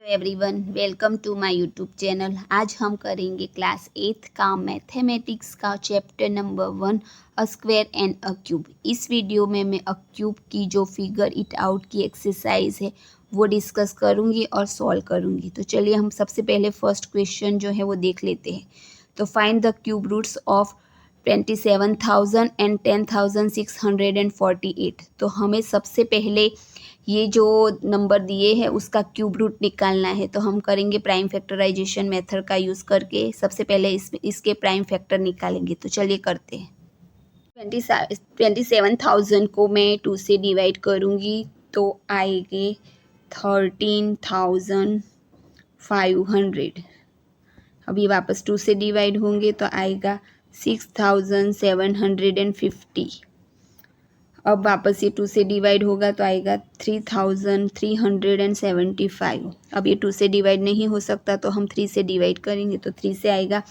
Everyone, welcome to my YouTube channel. आज हम करेंगे क्लास 8 का मैथमेटिक्स का chapter number 1 a square and a cube. इस वीडियो में मैं अ क्यूब की जो फिगर इट आउट की एक्सरसाइज है वो डिस्कस करूंगी और सॉल्व करूंगी। तो चलिए हम सबसे पहले फर्स्ट क्वेश्चन जो है वो देख लेते हैं। तो find the cube roots of 27,000 and 10,648। तो हमें सबसे पहले ये जो नंबर दिए हैं उसका क्यूब रूट निकालना है। तो हम करेंगे प्राइम फैक्टराइजेशन मेथड का यूज़ करके। सबसे पहले इसके प्राइम फैक्टर निकालेंगे। तो चलिए करते हैं। 27,000 को मैं 2 से डिवाइड करूँगी तो आएंगे 13,500। अभी वापस 2 से डिवाइड होंगे तो आएगा 6,750। अब वापस ये 2 से डिवाइड होगा तो आएगा 3,375। अब ये 2 से डिवाइड नहीं हो सकता तो हम 3 से डिवाइड करेंगे तो 3 से आएगा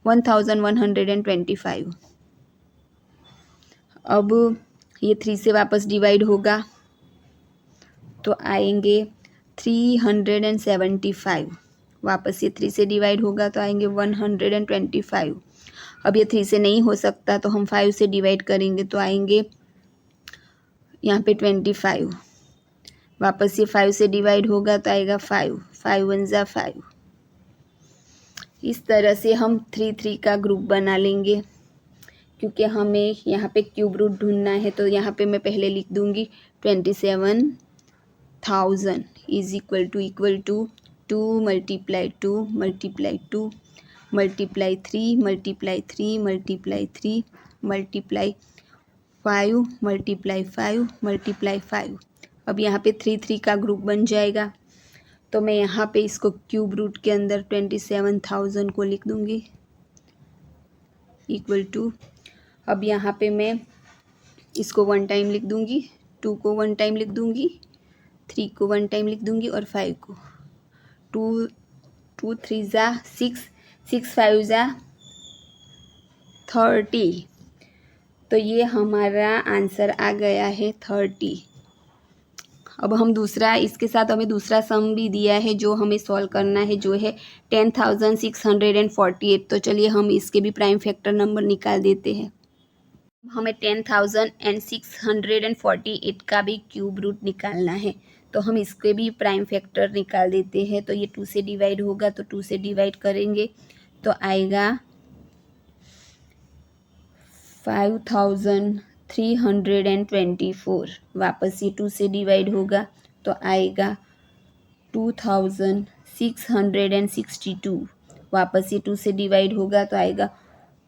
1,125। अब ये 3 से वापस डिवाइड होगा तो आएंगे 375। वापस ये 3 से डिवाइड होगा तो आएंगे 125। अब ये 3 से नहीं हो सकता तो हम 5 से डिवाइड करेंगे तो आएंगे यहाँ पे 25। वापस ये 5 से डिवाइड होगा तो आएगा 5 1 ज़ा 5। इस तरह से हम 3 का ग्रुप बना लेंगे क्योंकि हमें यहाँ पे क्यूब रूट ढूंढना है। तो यहाँ पे मैं पहले लिख दूँगी 27,000 is equal to 2 multiply 2 multiply 2 multiply 3 multiply 3 multiply 3 multiply 5 multiply 5 multiply 5। अब यहाँ पे 3 का ग्रुप बन जाएगा। तो मैं यहाँ पे इसको क्यूब रूट के अंदर 27,000 को लिख दूँगी इक्वल टू। अब यहाँ पे मैं इसको 1 टाइम लिख दूँगी, 2 को 1 टाइम लिख दूँगी, 3 को 1 टाइम लिख दूँगी और 5 को। 2 3 ज़ा 6 6 5 ज़ा 30। तो ये हमारा आंसर आ गया है 30। अब हम दूसरा, इसके साथ हमें दूसरा सम भी दिया है जो हमें सॉल्व करना है, जो है 10,648। तो चलिए हम इसके भी प्राइम फैक्टर नंबर निकाल देते हैं। हमें 10,648 का भी क्यूब रूट निकालना है। तो हम इसके भी प्राइम फैक्टर निकाल देते हैं। तो ये 2 से डिवाइड होगा तो 2 से डिवाइड करेंगे तो आएगा 5,324। वापस ये 2 से डिवाइड होगा तो आएगा 2,662। वापस ये 2 से डिवाइड होगा तो आएगा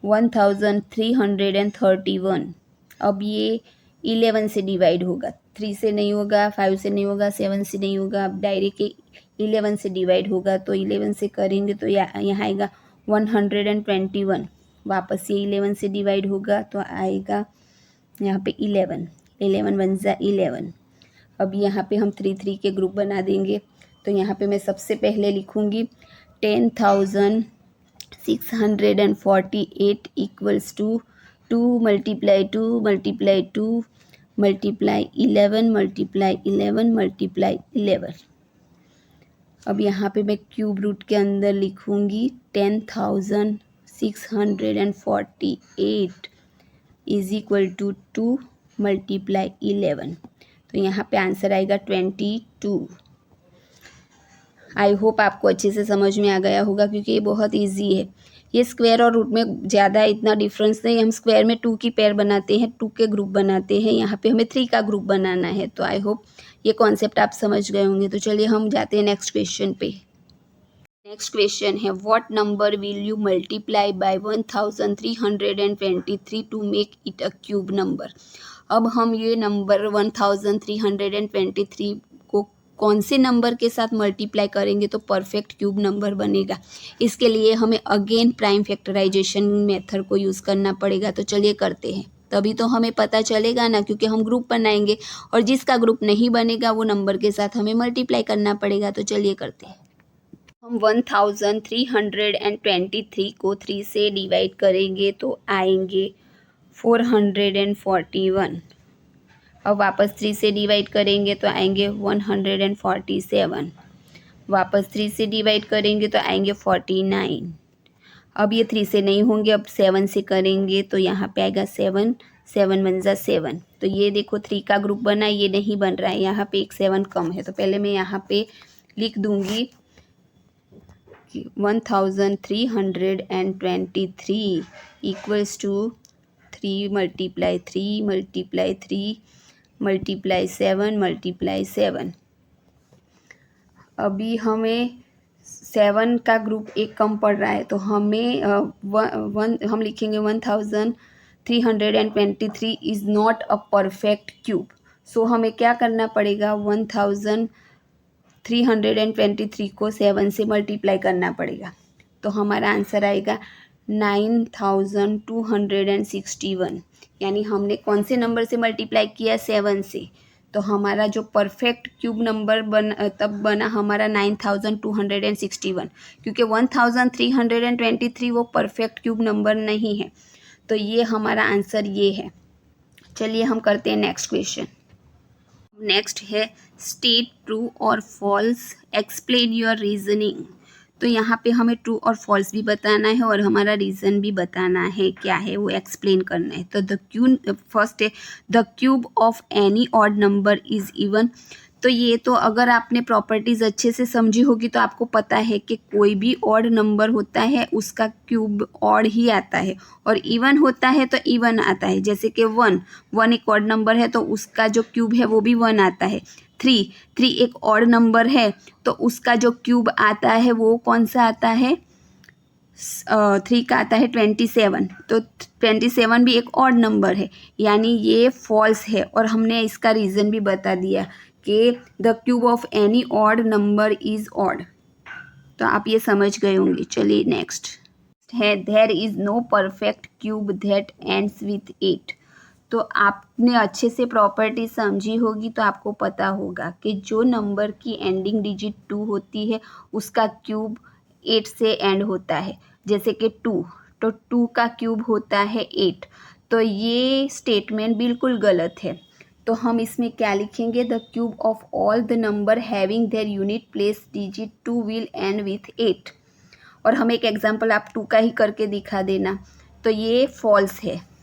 1,331। अब ये 11 से डिवाइड होगा, 3 से नहीं होगा, 5 से नहीं होगा, 7 से नहीं होगा। अब डायरेक्ट 11 से डिवाइड होगा तो 11 से करेंगे तो यहाँ आएगा 121। वापस ये 11 से डिवाइड होगा तो आएगा यहाँ पे 11 1 ज़ा 11। अब यहाँ पे हम 3 के ग्रुप बना देंगे। तो यहाँ पे मैं सबसे पहले लिखूँगी 10,648 equals to 2 multiply 2 multiply 2 multiply 11 multiply 11 multiply 11। अब यहाँ पे मैं क्यूब रूट के अंदर लिखूँगी 10,648 इज इक्वल टू 2 मल्टीप्लाई 11। तो यहाँ पे आंसर आएगा 22। आई होप आपको अच्छे से समझ में आ गया होगा क्योंकि ये बहुत इजी है। ये स्क्वायर और रूट में ज़्यादा इतना डिफरेंस नहीं। हम स्क्वायर में 2 की पेयर बनाते हैं, 2 के ग्रुप बनाते हैं। यहाँ पे हमें 3 का ग्रुप बनाना है। तो आई होप ये कॉन्सेप्ट आप समझ गए होंगे। तो चलिए हम जाते हैं नेक्स्ट क्वेश्चन पे। नेक्स्ट क्वेश्चन है what number will you multiply by 1,323 to make it a cube number. अब हम ये नंबर 1,323 को कौन से नंबर के साथ मल्टीप्लाई करेंगे तो परफेक्ट क्यूब नंबर बनेगा। इसके लिए हमें अगेन प्राइम फैक्टराइजेशन मेथड को यूज़ करना पड़ेगा। तो चलिए करते हैं, तभी तो हमें पता चलेगा ना, क्योंकि हम ग्रुप बनाएंगे और जिसका ग्रुप नहीं बनेगा वो नंबर के साथ हमें मल्टीप्लाई करना पड़ेगा। तो चलिए करते हैं। हम 1,323 को 3 से डिवाइड करेंगे तो आएंगे 441। अब वापस 3 से डिवाइड करेंगे तो आएंगे 147। वापस 3 से डिवाइड करेंगे तो आएंगे 49। अब ये 3 से नहीं होंगे, अब 7 से करेंगे तो यहाँ पे आएगा 7, 7 1 जा 7। तो ये देखो 3 का ग्रुप बना, ये नहीं बन रहा है, यहाँ पे एक 7 कम है। तो पहले मैं यहाँ पे लिख दूँगी 1323 equals to 3 multiply 3 multiply 3 multiply 7 multiply 7। अभी हमें 7 का ग्रुप एक कम पड़ रहा है, तो हमें हम लिखेंगे 1323 is not a perfect cube. So हमें क्या करना पड़ेगा, 1323 को 7 से मल्टीप्लाई करना पड़ेगा। तो हमारा आंसर आएगा 9261। यानी हमने कौन से नंबर से मल्टीप्लाई किया, 7 से। तो हमारा जो परफेक्ट क्यूब नंबर तब बना हमारा 9261, क्योंकि 1323 वो परफेक्ट क्यूब नंबर नहीं है। तो ये हमारा आंसर ये है। चलिए हम करते हैं नेक्स्ट क्वेश्चन। नेक्स्ट है स्टेट ट्रू और फॉल्स, एक्सप्लेन योर रीजनिंग। तो यहाँ पे हमें ट्रू और फॉल्स भी बताना है और हमारा रीज़न भी बताना है, क्या है वो एक्सप्लेन करना है। तो फर्स्ट है the cube of any odd number is even. तो ये तो अगर आपने प्रॉपर्टीज़ अच्छे से समझी होगी तो आपको पता है कि कोई भी ऑड नंबर होता है उसका क्यूब ऑड ही आता है, और इवन होता है तो इवन आता है। जैसे कि 1 एक ऑड नंबर है तो उसका जो क्यूब है वो भी 1 आता है। 3 एक ऑड नंबर है तो उसका जो क्यूब आता है वो कौन सा आता है, 3 का आता है 27। तो 27 भी एक ऑड नंबर है, यानी ये फॉल्स है। और हमने इसका रीज़न भी बता दिया कि the cube of any odd number is odd. तो आप ये समझ गए होंगे। चलिए नेक्स्ट है there is no perfect cube that ends with 8। तो आपने अच्छे से प्रॉपर्टी समझी होगी तो आपको पता होगा कि जो नंबर की एंडिंग डिजिट 2 होती है उसका क्यूब 8 से एंड होता है। जैसे कि 2, तो 2 का क्यूब होता है 8। तो ये स्टेटमेंट बिल्कुल गलत है। तो हम इसमें क्या लिखेंगे, the cube of all the number having their unit place digit 2 will and with 8। और हमें एक एग्जाम्पल आप 2 का ही करके दिखा देना। तो ये फॉल्स है।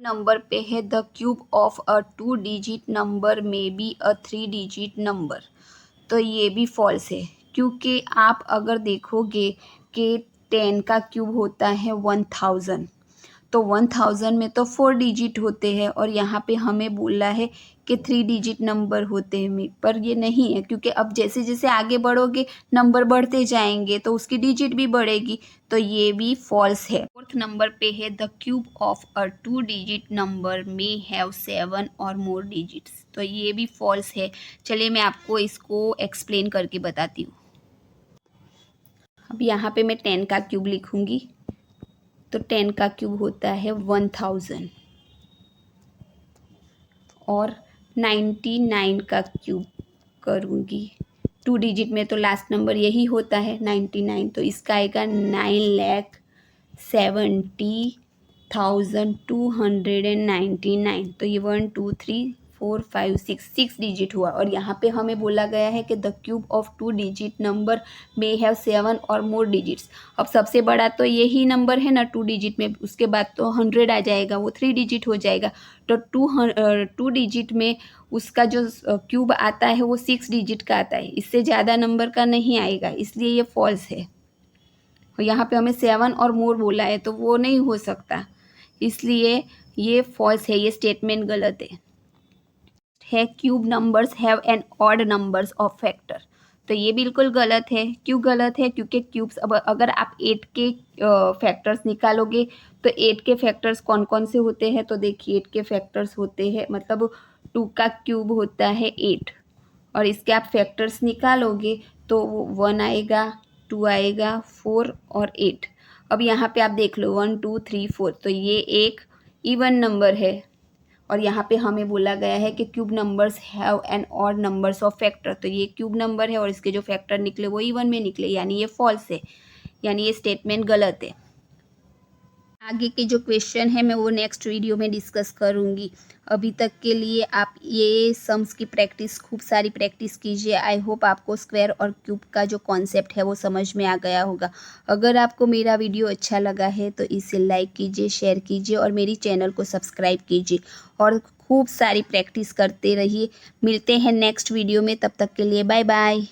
नंबर पे है the cube of a 2 digit number में बी अ 3 डिजिट नंबर। तो ये भी फॉल्स है, क्योंकि आप अगर देखोगे कि 10 का क्यूब होता है 1000, तो 1000 में तो 4 डिजिट होते हैं, और यहाँ पे हमें बोला है कि 3 डिजिट नंबर होते हैं, पर ये नहीं है, क्योंकि अब जैसे जैसे आगे बढ़ोगे नंबर बढ़ते जाएंगे तो उसकी डिजिट भी बढ़ेगी। तो ये भी फॉल्स है। फोर्थ नंबर पे है the cube of a 2 digit number में हैव 7 और मोर डिजिट्स। तो ये भी फॉल्स है। चलिए मैं आपको इसको एक्सप्लेन करके बताती हूँ। अब यहाँ पे मैं 10 का क्यूब लिखूँगी, तो 10 का क्यूब होता है 1000, और 99 का क्यूब करूँगी 2 डिजिट में, तो लास्ट नंबर यही होता है 99। तो इसका आएगा 9,70,299। तो ये 1 2 3 4 5 6 डिजिट हुआ। और यहाँ पे हमें बोला गया है कि the cube of 2 digit number में हैव 7 और मोर डिजिट्स। अब सबसे बड़ा तो यही नंबर है ना 2 डिजिट में, उसके बाद तो 100 आ जाएगा, वो 3 डिजिट हो जाएगा। तो 2 डिजिट में उसका जो क्यूब आता है वो 6 डिजिट का आता है, इससे ज़्यादा नंबर का नहीं आएगा, इसलिए ये फॉल्स है। और यहाँ पे हमें 7 और मोर बोला है तो वो नहीं हो सकता, इसलिए ये फॉल्स है, ये स्टेटमेंट गलत है cube numbers have an odd numbers of factor. तो ये बिल्कुल गलत है। क्यों गलत है, क्योंकि क्यूब्स, अब अगर आप 8 के फैक्टर्स निकालोगे तो 8 के फैक्टर्स कौन कौन से होते हैं, तो देखिए 8 के फैक्टर्स होते हैं, मतलब 2 का क्यूब होता है 8, और इसके आप फैक्टर्स निकालोगे तो 1 आएगा, 2 आएगा, 4 और 8। अब यहाँ पे आप देख लो 1 2 3 4, तो ये एक इवन नंबर है। और यहाँ पे हमें बोला गया है कि cube numbers have an odd numbers of factor. तो ये क्यूब नंबर है और इसके जो फैक्टर निकले वो इवन में निकले, यानी ये फॉल्स है, यानी ये स्टेटमेंट गलत है। आगे के जो क्वेश्चन है मैं वो नेक्स्ट वीडियो में डिस्कस करूँगी। अभी तक के लिए आप ये सम्स की प्रैक्टिस खूब सारी प्रैक्टिस कीजिए। आई होप आपको स्क्वायर और क्यूब का जो कॉन्सेप्ट है वो समझ में आ गया होगा। अगर आपको मेरा वीडियो अच्छा लगा है तो इसे लाइक कीजिए, शेयर कीजिए और मेरी चैनल को सब्सक्राइब कीजिए और खूब सारी प्रैक्टिस करते रहिए। मिलते हैं नेक्स्ट वीडियो में, तब तक के लिए बाय बाय।